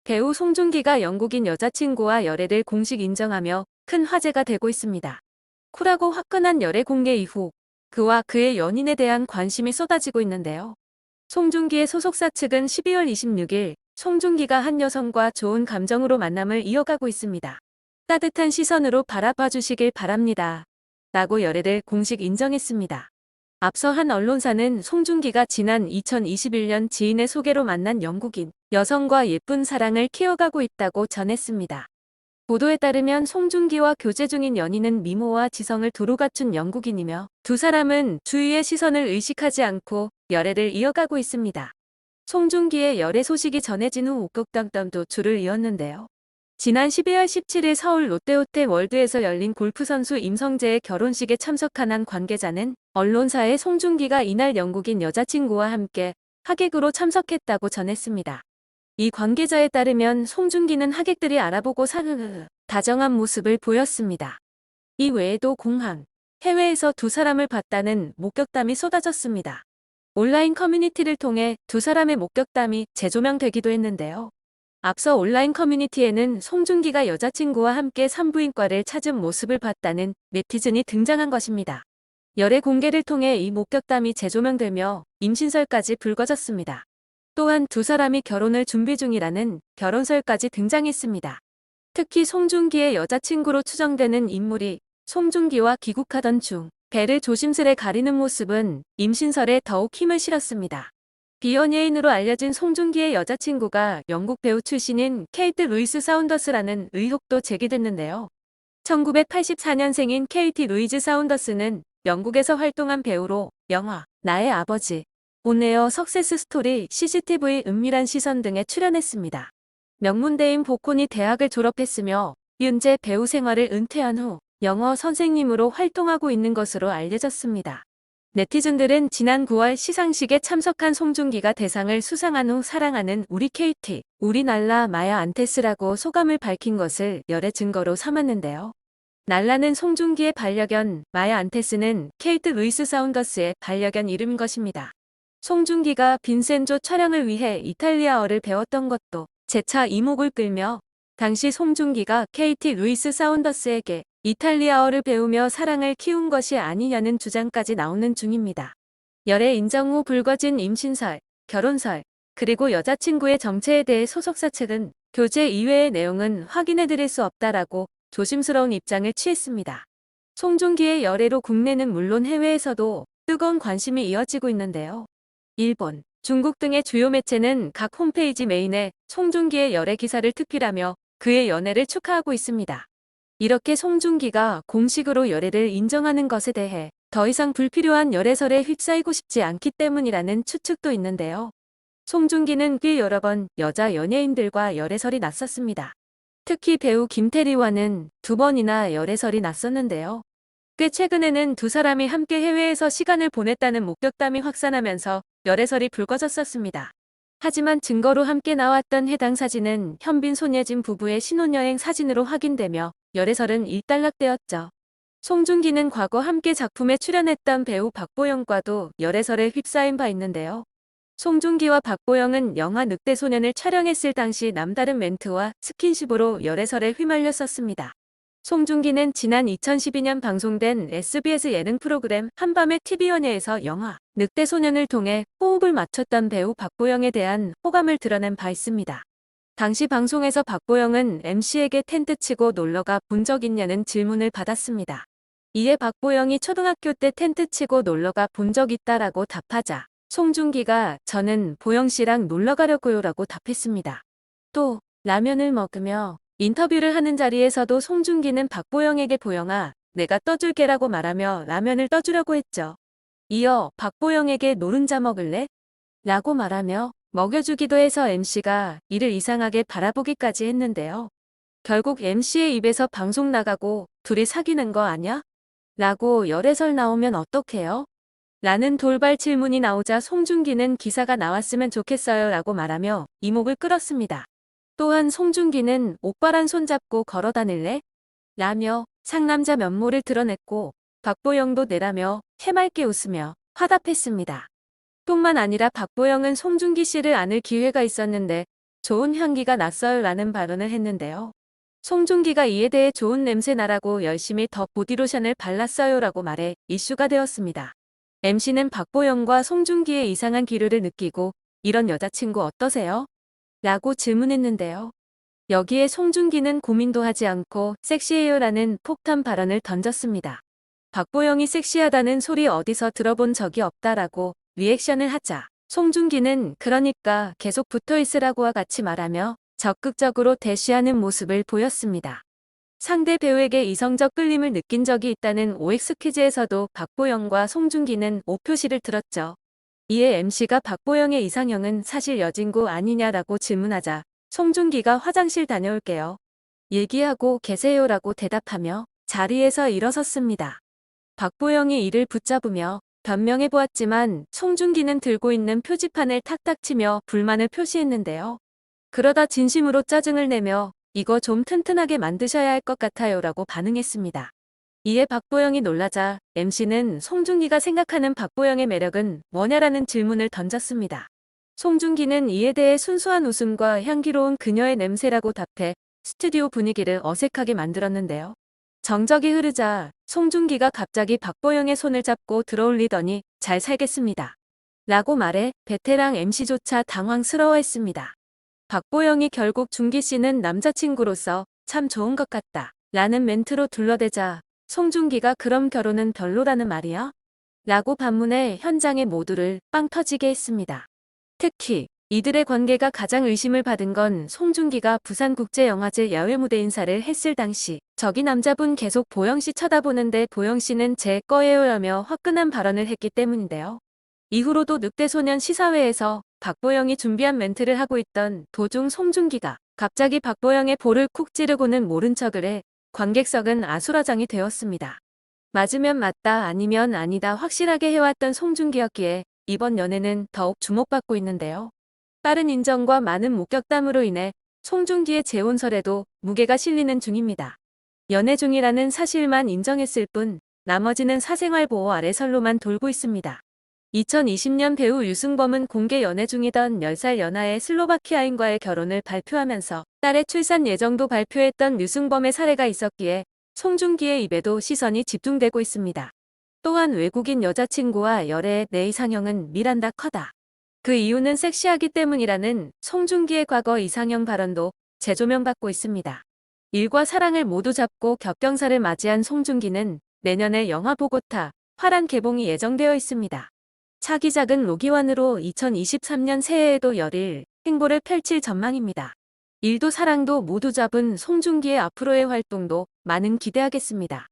배우 송중기가 영국인 여자친구와 열애를 공식 인정하며 큰 화제가 되고 있습니다. 쿨하고 화끈한 열애 공개 이후 그와 그의 연인에 대한 관심이 쏟아지고 있는데요. 송중기의 소속사 측은 12월 26일 송중기가 한 여성과 좋은 감정으로 만남을 이어가고 있습니다. 따뜻한 시선으로 바라봐 주시길 바랍니다. 라고 열애를 공식 인정했습니다. 앞서 한 언론사는 송중기가 지난 2021년 지인의 소개로 만난 영국인 여성과 예쁜 사랑을 키워가고 있다고 전했습니다. 보도에 따르면 송중기와 교제 중인 연인은 미모와 지성을 두루 갖춘 영국인이며 두 사람은 주위의 시선을 의식하지 않고 열애를 이어가고 있습니다. 송중기의 열애 소식이 전해진 후 옥격담담도 줄을 이었는데요. 지난 12월 17일 서울 롯데호텔 월드에서 열린 골프 선수 임성재의 결혼식에 참석한 한 관계자는 언론사에 송중기가 이날 영국인 여자친구와 함께 하객으로 참석했다고 전했습니다. 이 관계자에 따르면 송중기는 하객들이 알아보고 다정한 모습을 보였습니다. 이 외에도 공항, 해외에서 두 사람을 봤다는 목격담이 쏟아졌습니다. 온라인 커뮤니티를 통해 두 사람의 목격담이 재조명되기도 했는데요. 앞서 온라인 커뮤니티에는 송중기가 여자친구와 함께 산부인과를 찾은 모습을 봤다는 네티즌이 등장한 것입니다. 열애 공개를 통해 이 목격담이 재조명되며 임신설까지 불거졌습니다. 또한 두 사람이 결혼을 준비 중이라는 결혼설까지 등장했습니다. 특히 송중기의 여자친구로 추정되는 인물이 송중기와 귀국하던 중 배를 조심스레 가리는 모습은 임신설에 더욱 힘을 실었습니다. 비연예인으로 알려진 송중기의 여자친구가 영국 배우 출신인 케이트 루이스 사운더스라는 의혹도 제기됐는데요. 1984년생인 케이티 루이즈 사운더스는 영국에서 활동한 배우로 영화 나의 아버지, 온에어 석세스 스토리, CCTV 은밀한 시선 등에 출연했습니다. 명문대인 보코니 대학을 졸업했으며 현재 배우 생활을 은퇴한 후 영어 선생님으로 활동하고 있는 것으로 알려졌습니다. 네티즌들은 지난 9월 시상식에 참석한 송중기가 대상을 수상한 후 사랑하는 우리 케이티, 우리 날라 마야 안테스라고 소감을 밝힌 것을 열애 증거로 삼았는데요. 날라는 송중기의 반려견, 마야 안테스는 케이트 루이스 사운더스의 반려견 이름인 것입니다. 송중기가 빈센조 촬영을 위해 이탈리아어를 배웠던 것도 재차 이목을 끌며 당시 송중기가 케이티 루이스 사운더스에게 이탈리아어를 배우며 사랑을 키운 것이 아니냐는 주장까지 나오는 중입니다. 열애 인정 후 불거진 임신설, 결혼설, 그리고 여자친구의 정체에 대해 소속사 측은 교제 이외의 내용은 확인해드릴 수 없다라고 조심스러운 입장을 취했습니다. 송중기의 열애로 국내는 물론 해외에서도 뜨거운 관심이 이어지고 있는데요. 일본, 중국 등의 주요 매체는 각 홈페이지 메인에 송중기의 열애 기사를 특필하며 그의 연애를 축하하고 있습니다. 이렇게 송중기가 공식으로 열애를 인정하는 것에 대해 더 이상 불필요한 열애설에 휩싸이고 싶지 않기 때문이라는 추측도 있는데요. 송중기는 꽤 여러 번 여자 연예인들과 열애설이 났었습니다. 특히 배우 김태리와는 2번이나 열애설이 났었는데요. 꽤 최근에는 두 사람이 함께 해외에서 시간을 보냈다는 목격담이 확산하면서 열애설이 불거졌었습니다. 하지만 증거로 함께 나왔던 해당 사진은 현빈 손예진 부부의 신혼여행 사진으로 확인되며 열애설은 일단락되었죠. 송중기는 과거 함께 작품에 출연했던 배우 박보영과도 열애설에 휩싸인 바 있는데요. 송중기와 박보영은 영화 늑대소년을 촬영했을 당시 남다른 멘트와 스킨십으로 열애설에 휘말렸었습니다. 송중기는 지난 2012년 방송된 SBS 예능 프로그램 한밤의 TV연예에서 영화 늑대소년을 통해 호흡을 맞췄던 배우 박보영에 대한 호감을 드러낸 바 있습니다. 당시 방송에서 박보영은 MC에게 텐트 치고 놀러가 본 적 있냐는 질문을 받았습니다. 이에 박보영이 초등학교 때 텐트 치고 놀러가 본 적 있다라고 답하자 송중기가 저는 보영씨랑 놀러가려고요 라고 답했습니다. 또 라면을 먹으며 인터뷰를 하는 자리에서도 송중기는 박보영에게 보영아, 내가 떠줄게라고 말하며 라면을 떠주려고 했죠. 이어 박보영에게 노른자 먹을래? 라고 말하며 먹여주기도 해서 MC가 이를 이상하게 바라보기까지 했는데요. 결국 MC의 입에서 방송 나가고 둘이 사귀는 거 아냐? 라고 열애설 나오면 어떡해요? 라는 돌발 질문이 나오자 송중기는 기사가 나왔으면 좋겠어요 라고 말하며 이목을 끌었습니다. 또한 송중기는 오빠랑 손잡고 걸어 다닐래? 라며 상남자 면모를 드러냈고 박보영도 내라며 해맑게 웃으며 화답했습니다. 뿐만 아니라 박보영은 송중기 씨를 안을 기회가 있었는데 좋은 향기가 났어요 라는 발언을 했는데요. 송중기가 이에 대해 좋은 냄새 나라고 열심히 더 보디로션을 발랐어요 라고 말해 이슈가 되었습니다. MC는 박보영과 송중기의 이상한 기류를 느끼고 이런 여자친구 어떠세요? 라고 질문했는데요. 여기에 송중기는 고민도 하지 않고 섹시해요 라는 폭탄 발언을 던졌습니다. 박보영이 섹시하다는 소리 어디서 들어본 적이 없다라고 리액션을 하자 송중기는 그러니까 계속 붙어있으라고와 같이 말하며 적극적으로 대쉬하는 모습을 보였습니다. 상대 배우에게 이성적 끌림을 느낀 적이 있다는 OX 퀴즈에서도 박보영과 송중기는 오표시를 들었죠. 이에 MC가 박보영의 이상형은 사실 여진구 아니냐라고 질문하자 송중기가 화장실 다녀올게요. 얘기하고 계세요라고 대답하며 자리에서 일어섰습니다. 박보영이 이를 붙잡으며 변명해보았지만 송중기는 들고 있는 표지판을 탁탁 치며 불만을 표시했는데요. 그러다 진심으로 짜증을 내며 이거 좀 튼튼하게 만드셔야 할 것 같아요 라고 반응했습니다. 이에 박보영이 놀라자 MC는 송중기가 생각하는 박보영의 매력은 뭐냐라는 질문을 던졌습니다. 송중기는 이에 대해 순수한 웃음과 향기로운 그녀의 냄새라고 답해 스튜디오 분위기를 어색하게 만들었는데요. 정적이 흐르자 송중기가 갑자기 박보영의 손을 잡고 들어올리더니 잘 살겠습니다. 라고 말해 베테랑 MC조차 당황스러워했습니다. 박보영이 결국 중기 씨는 남자친구로서 참 좋은 것 같다. 라는 멘트로 둘러대자 송중기가 그럼 결혼은 별로라는 말이야? 라고 반문해 현장의 모두를 빵 터지게 했습니다. 특히 이들의 관계가 가장 의심을 받은 건 송중기가 부산국제영화제 야외 무대 인사를 했을 당시 저기 남자분 계속 보영씨 쳐다보는데 보영씨는 제 거예요 라며 화끈한 발언을 했기 때문인데요. 이후로도 늑대소년 시사회에서 박보영이 준비한 멘트를 하고 있던 도중 송중기가 갑자기 박보영의 볼을 쿡 찌르고는 모른 척을 해 관객석은 아수라장이 되었습니다. 맞으면 맞다 아니면 아니다 확실하게 해왔던 송중기였기에 이번 연애는 더욱 주목받고 있는데요. 빠른 인정과 많은 목격담으로 인해 송중기의 재혼설에도 무게가 실리는 중입니다. 연애 중이라는 사실만 인정했을 뿐 나머지는 사생활 보호 아래 설로만 돌고 있습니다. 2020년 배우 유승범은 공개 연애 중이던 10살 연하의 슬로바키아인과의 결혼을 발표하면서 딸의 출산 예정도 발표했던 유승범의 사례가 있었기에 송중기의 입에도 시선이 집중되고 있습니다. 또한 외국인 여자친구와 열애의 내 이상형은 미란다 커다. 그 이유는 섹시하기 때문이라는 송중기의 과거 이상형 발언도 재조명받고 있습니다. 일과 사랑을 모두 잡고 격경사를 맞이한 송중기는 내년에 영화 보고타 화란 개봉이 예정되어 있습니다. 차기작은 로기환으로 2023년 새해에도 열일 행보를 펼칠 전망입니다. 일도 사랑도 모두 잡은 송중기의 앞으로의 활동도 많은 기대하겠습니다.